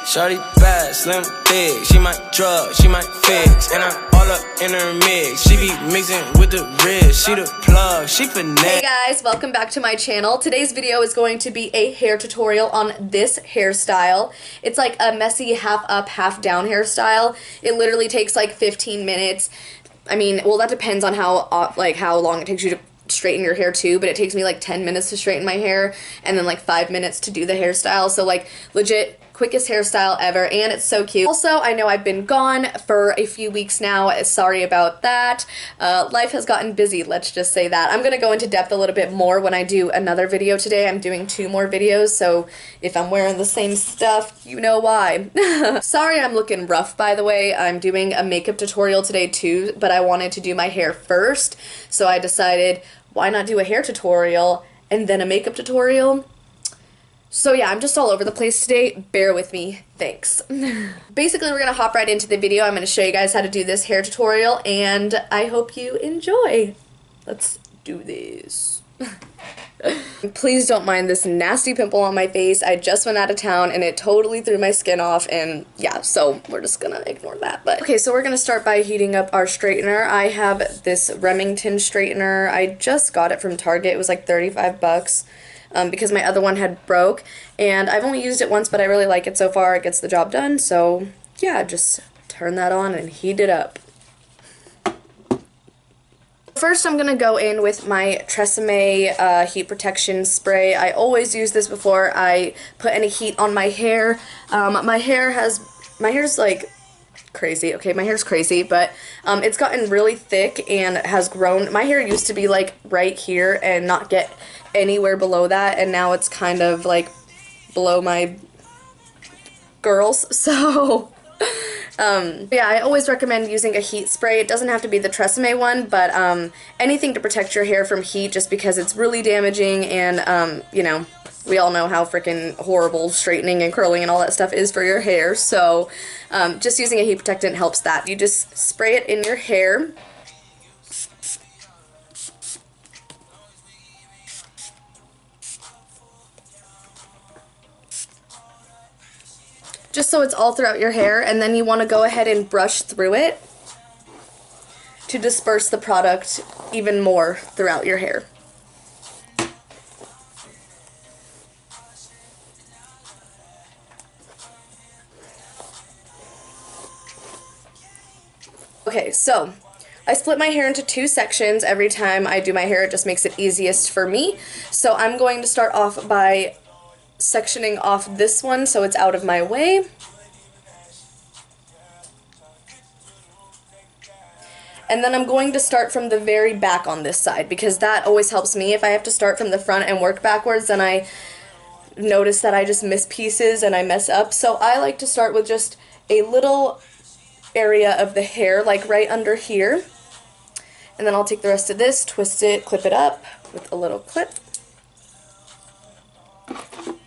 Shorty bad, slim, thick. She might drug, she might fix. And I'm all up in her mix. She be mixing with the wrist. She the plug, she finesse. Hey guys, welcome back to my channel. Today's video is going to be a hair tutorial on this hairstyle. It's like a messy half up, half down hairstyle. It literally takes like 15 minutes. I mean, well, that depends on how long it takes you to straighten your hair too, but it takes me like 10 minutes to straighten my hair and then like 5 minutes to do the hairstyle. So like legit quickest hairstyle ever, and it's so cute. Also, I know I've been gone for a few weeks now. Sorry about that. Life has gotten busy, let's just say that. I'm gonna go into depth a little bit more when I do another video today. I'm doing 2 more videos, so if I'm wearing the same stuff, you know why. Sorry I'm looking rough, by the way. I'm doing a makeup tutorial today too, but I wanted to do my hair first, so I decided why not do a hair tutorial and then a makeup tutorial? So yeah, I'm just all over the place today. Bear with me. Thanks. Basically, we're going to hop right into the video. I'm going to show you guys how to do this hair tutorial, and I hope you enjoy. Let's do this. Please don't mind this nasty pimple on my face. I just went out of town, and it totally threw my skin off, and yeah, so we're just going to ignore that. But okay, so we're going to start by heating up our straightener. I have this Remington straightener. I just got it from Target. It was like 35 bucks. Because my other one had broke, and I've only used it once, but I really like it so far. It gets the job done, so yeah, just turn that on and heat it up. First, I'm going to go in with my Tresemme heat protection spray. I always use this before I put any heat on my hair. My hair's like crazy. Okay, my hair's crazy, but it's gotten really thick and has grown. My hair used to be like right here and not get anywhere below that, and now it's kind of like below my girls. So yeah, I always recommend using a heat spray. It doesn't have to be the Tresemme one, but anything to protect your hair from heat, just because it's really damaging, and you know, we all know how freaking horrible straightening and curling and all that stuff is for your hair. So just using a heat protectant helps that. You just spray it in your hair. Just so it's all throughout your hair, and then you want to go ahead and brush through it to disperse the product even more throughout your hair. Okay, so I split my hair into 2 sections every time I do my hair. It just makes it easiest for me. So I'm going to start off by sectioning off this one so it's out of my way. And then I'm going to start from the very back on this side, because that always helps me. If I have to start from the front and work backwards, then I notice that I just miss pieces and I mess up. So I like to start with just a little area of the hair, like right under here. And then I'll take the rest of this, twist it, clip it up with a little clip.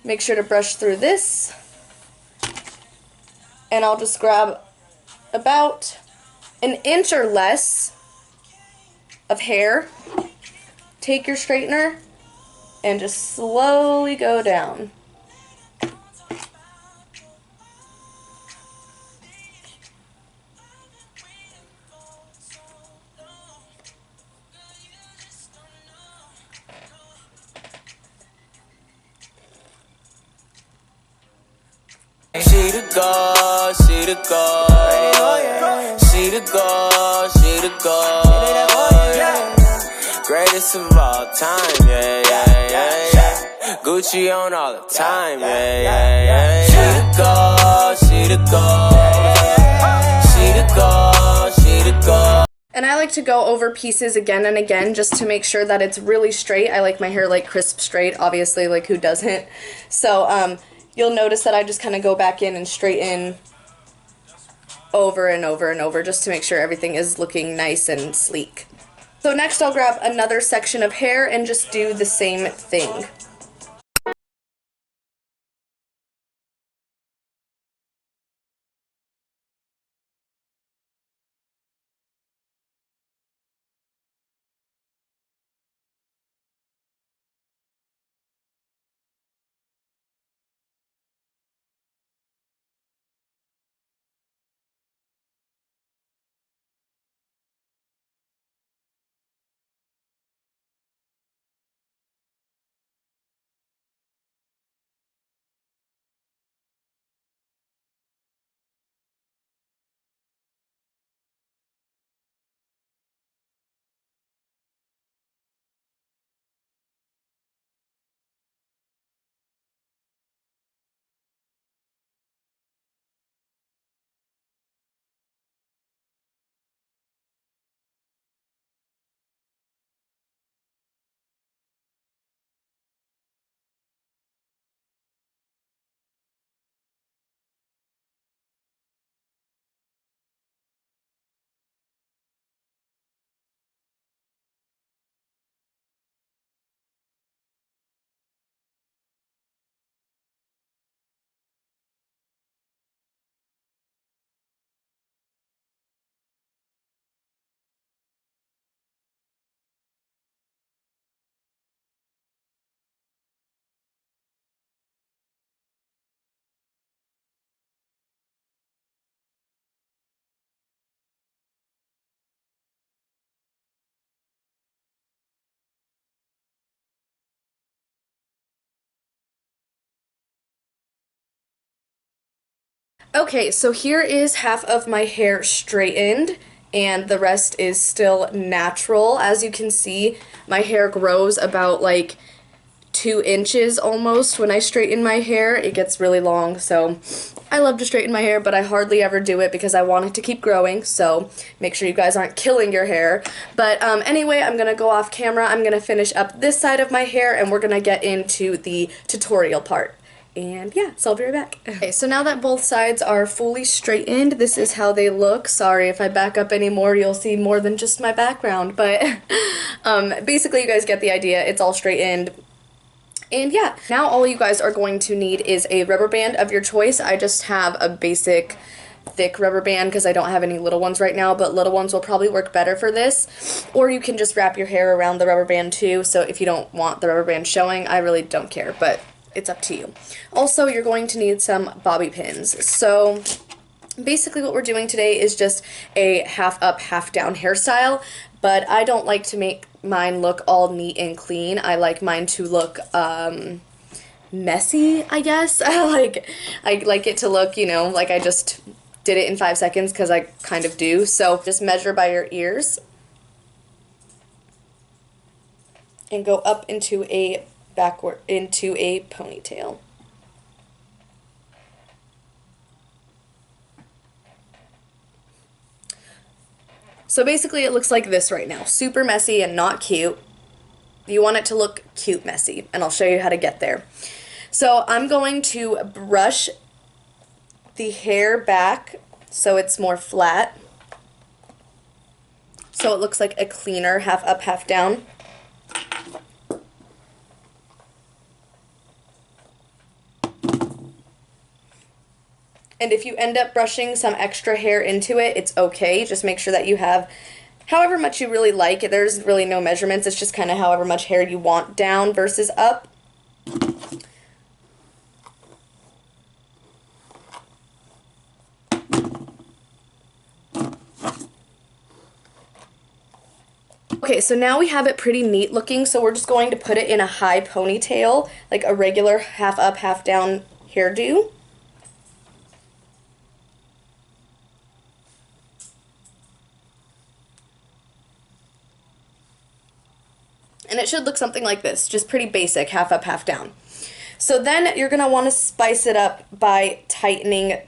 Make sure to brush through this, and I'll just grab about an inch or less of hair, take your straightener, and just slowly go down. She the girl, she the girl, she the girl, she the girl, yeah. Greatest of all time, yeah, yeah, yeah, yeah. Gucci on all the time, yeah, yeah, yeah. She the girl, she the girl, she the girl, she the girl. And I like to go over pieces again and again just to make sure that it's really straight. I like my hair like crisp straight, obviously, like who doesn't? So you'll notice that I just kind of go back in and straighten over and over and over just to make sure everything is looking nice and sleek. So next I'll grab another section of hair and just do the same thing. Okay, so here is half of my hair straightened and the rest is still natural. As you can see, my hair grows about like 2 inches almost when I straighten my hair. It gets really long, so I love to straighten my hair, but I hardly ever do it because I want it to keep growing, so make sure you guys aren't killing your hair. But anyway, I'm going to go off camera. I'm going to finish up this side of my hair, and we're going to get into the tutorial part. And yeah, so I'll be right back. Okay, so now that both sides are fully straightened, this is how they look. Sorry if I back up anymore, you'll see more than just my background, but basically you guys get the idea. It's all straightened. And yeah, now all you guys are going to need is a rubber band of your choice. I just have a basic thick rubber band because I don't have any little ones right now, but little ones will probably work better for this. Or you can just wrap your hair around the rubber band too, so if you don't want the rubber band showing, I really don't care, but it's up to you. Also, you're going to need some bobby pins. So basically what we're doing today is just a half up, half down hairstyle, but I don't like to make mine look all neat and clean. I like mine to look messy, I guess. I like it to look, you know, like I just did it in 5 seconds because I kind of do. So just measure by your ears and go up into a ponytail. So basically it looks like this right now. Super messy and not cute. You want it to look cute messy, and I'll show you how to get there. So I'm going to brush the hair back so it's more flat. So it looks like a cleaner half up, half down. And if you end up brushing some extra hair into it, it's okay. Just make sure that you have however much you really like. There's really no measurements. It's just kind of however much hair you want down versus up. Okay, so now we have it pretty neat looking, so we're just going to put it in a high ponytail, like a regular half up, half down hairdo. And it should look something like this, just pretty basic, half up, half down. So then you're going to want to spice it up by tightening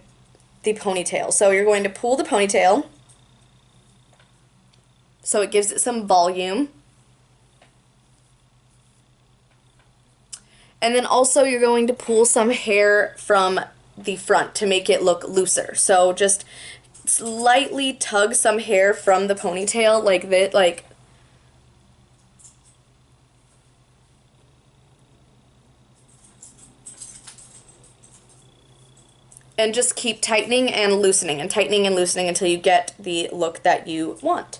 the ponytail. So you're going to pull the ponytail so it gives it some volume. And then also you're going to pull some hair from the front to make it look looser. So just slightly tug some hair from the ponytail like that, and just keep tightening and loosening until you get the look that you want.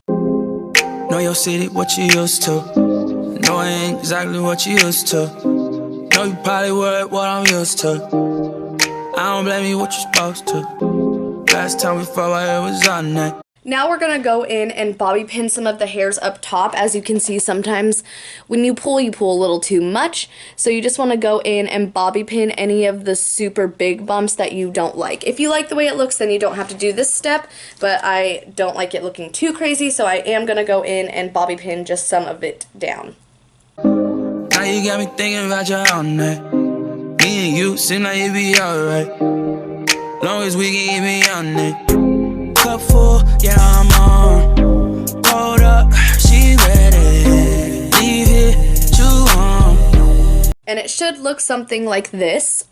Know your city, what you used to. Know I ain't exactly what you used to. Know you probably worried what I'm used to. I don't blame you, what you supposed to. Last time we fought, it was on that. Now we're going to go in and bobby pin some of the hairs up top. As you can see, sometimes when you pull a little too much. So you just want to go in and bobby pin any of the super big bumps that you don't like. If you like the way it looks, then you don't have to do this step, but I don't like it looking too crazy, so I am going to go in and bobby pin just some of it down. Now you got me thinking about your own night. Me and you seem like it be alright. Long as we can get me on it. Cup full, yeah, I'm on. Hold up, she ready. Leave it, you on. And it should look something like this.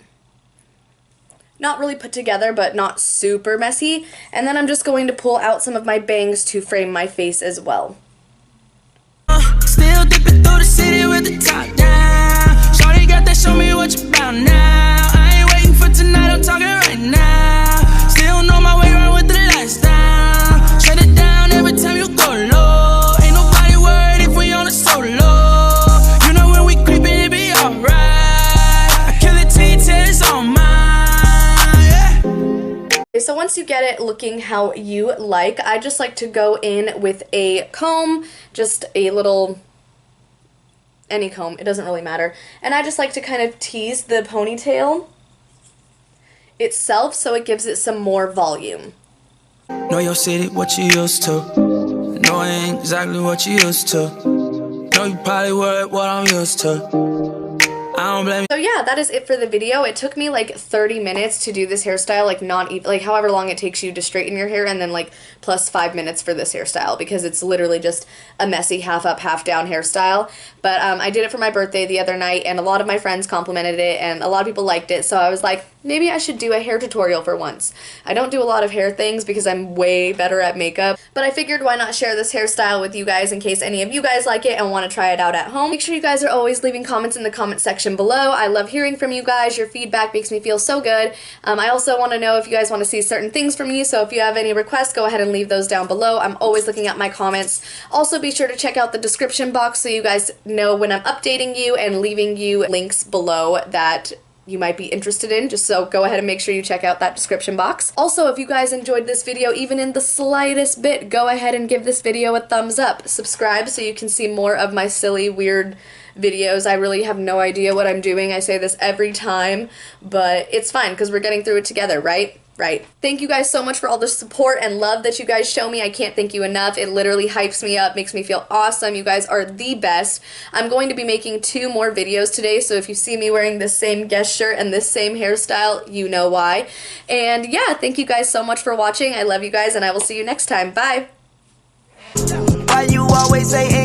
Not really put together, but not super messy. And then I'm just going to pull out some of my bangs to frame my face as well. Still dipping through the city with the top down. Shawty got that, show me what you about now. I ain't waiting for tonight, I'm talking right now. Still know my way around with the lights down. Shut it down every time you go low. Ain't nobody worried if we on a solo. You know when we creepin', it be alright. I kill it till you tell it's all mine, yeah. So once you get it looking how you like, I just like to go in with a comb, just a little, any comb, it doesn't really matter. And I just like to kind of tease the ponytail itself, so it gives it some more volume. Know your city, what you used to. Know I ain't exactly what you used to. Know you probably worried what I'm used to. I don't blame you. So yeah, that is it for the video. It took me like 30 minutes to do this hairstyle, like not even, like however long it takes you to straighten your hair, and then like plus 5 minutes for this hairstyle, because it's literally just a messy half up, half down hairstyle. But I did it for my birthday the other night, and a lot of my friends complimented it, and a lot of people liked it, so I was like, maybe I should do a hair tutorial for once. I don't do a lot of hair things because I'm way better at makeup, but I figured why not share this hairstyle with you guys in case any of you guys like it and want to try it out at home. Make sure you guys are always leaving comments in the comment section below. I love hearing from you guys. Your feedback makes me feel so good. I also want to know if you guys want to see certain things from me, so if you have any requests, go ahead and leave those down below. I'm always looking at my comments. Also, be sure to check out the description box so you guys know when I'm updating you and leaving you links below that you might be interested in, just so go ahead and make sure you check out that description box. Also, if you guys enjoyed this video even in the slightest bit, go ahead and give this video a thumbs up. Subscribe so you can see more of my silly, weird videos. I really have no idea what I'm doing. I say this every time, but it's fine because we're getting through it together, right? Right. Thank you guys so much for all the support and love that you guys show me. I can't thank you enough. It literally hypes me up, makes me feel awesome. You guys are the best. I'm going to be making 2 more videos today, so if you see me wearing this same guest shirt and this same hairstyle, you know why. And yeah, thank you guys so much for watching. I love you guys, and I will see you next time. Bye. Why you always say